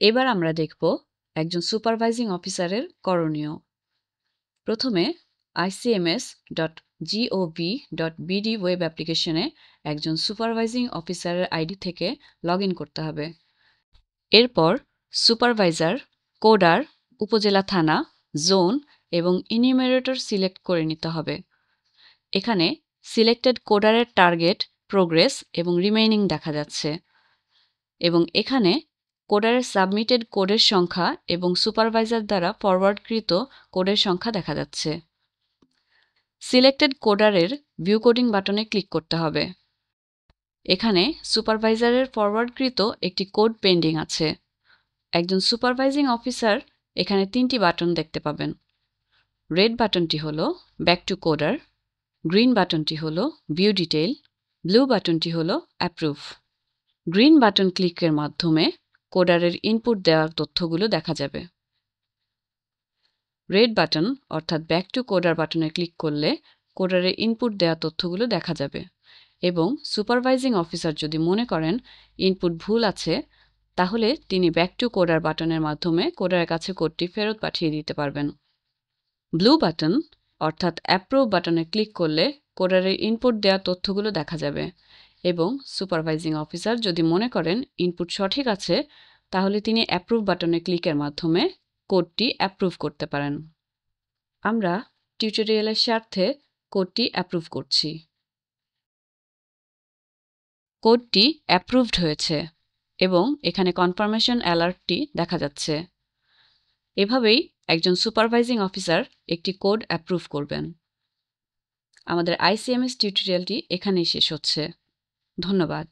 এবার আমরা দেখব একজন সুপারভাইজিং অফিসারের করণীয়। প্রথমে icms.gov.bd ওয়েব অ্যাপ্লিকেশনে একজন সুপারভাইজিং অফিসারের আইডি থেকে লগ ইন করতে হবে। এরপর সুপারভাইজার, কোডার, উপজেলা থানা, জোন এবং ইনিউমারেটর সিলেক্ট করে নিতে হবে। এখানে সিলেক্টেড কোডারের টার্গেট, প্রোগ্রেস এবং রিমেইনিং দেখা যাচ্ছে এবং এখানে কোডারের সাবমিটেড কোডের সংখ্যা এবং সুপারভাইজার দ্বারা ফরওয়ার্ডকৃত কোডের সংখ্যা দেখা যাচ্ছে। সিলেক্টেড কোডারের ভিউ কোডিং বাটনে ক্লিক করতে হবে। এখানে সুপারভাইজারের ফরওয়ার্ডকৃত একটি কোড পেন্ডিং আছে। একজন সুপারভাইজিং অফিসার এখানে 3টি বাটন দেখতে পাবেন। রেড বাটনটি হল ব্যাক টু কোডার, গ্রিন বাটনটি হল ভিউ ডিটেইল, ব্লু বাটনটি হল অ্যাপ্রুভ। গ্রিন বাটন ক্লিকের মাধ্যমে কোডারের ইনপুট দেওয়ার তথ্যগুলো দেখা যাবে। রেড বাটন অর্থাৎ ব্যাক টু কোডার বাটনে ক্লিক করলে কোডারের ইনপুট দেওয়া তথ্যগুলো দেখা যাবে এবং সুপারভাইজিং অফিসার যদি মনে করেন ইনপুট ভুল আছে তাহলে তিনি ব্যাক টু কোডার বাটনের মাধ্যমে কোডারের কাছে কোডটি ফেরত পাঠিয়ে দিতে পারবেন। ব্লু বাটন অর্থাৎ অ্যাপ্রুভ বাটনে ক্লিক করলে কোডারের ইনপুট দেওয়া তথ্যগুলো দেখা যাবে এবং সুপারভাইজিং অফিসার যদি মনে করেন ইনপুট সঠিক আছে তাহলে তিনি অ্যাপ্রুভ বাটনে ক্লিকের মাধ্যমে কোডটি অ্যাপ্রুভ করতে পারেন। আমরা টিউটোরিয়ালের স্বার্থে কোডটি অ্যাপ্রুভ করছি। কোডটি অ্যাপ্রুভড হয়েছে এবং এখানে কনফার্মেশন অ্যালার্টটি দেখা যাচ্ছে। এভাবেই একজন সুপারভাইজিং অফিসার একটি কোড অ্যাপ্রুভ করবেন। আমাদের ICMS টিউটোরিয়ালটি এখানেই শেষ হচ্ছে। ধন্যবাদ।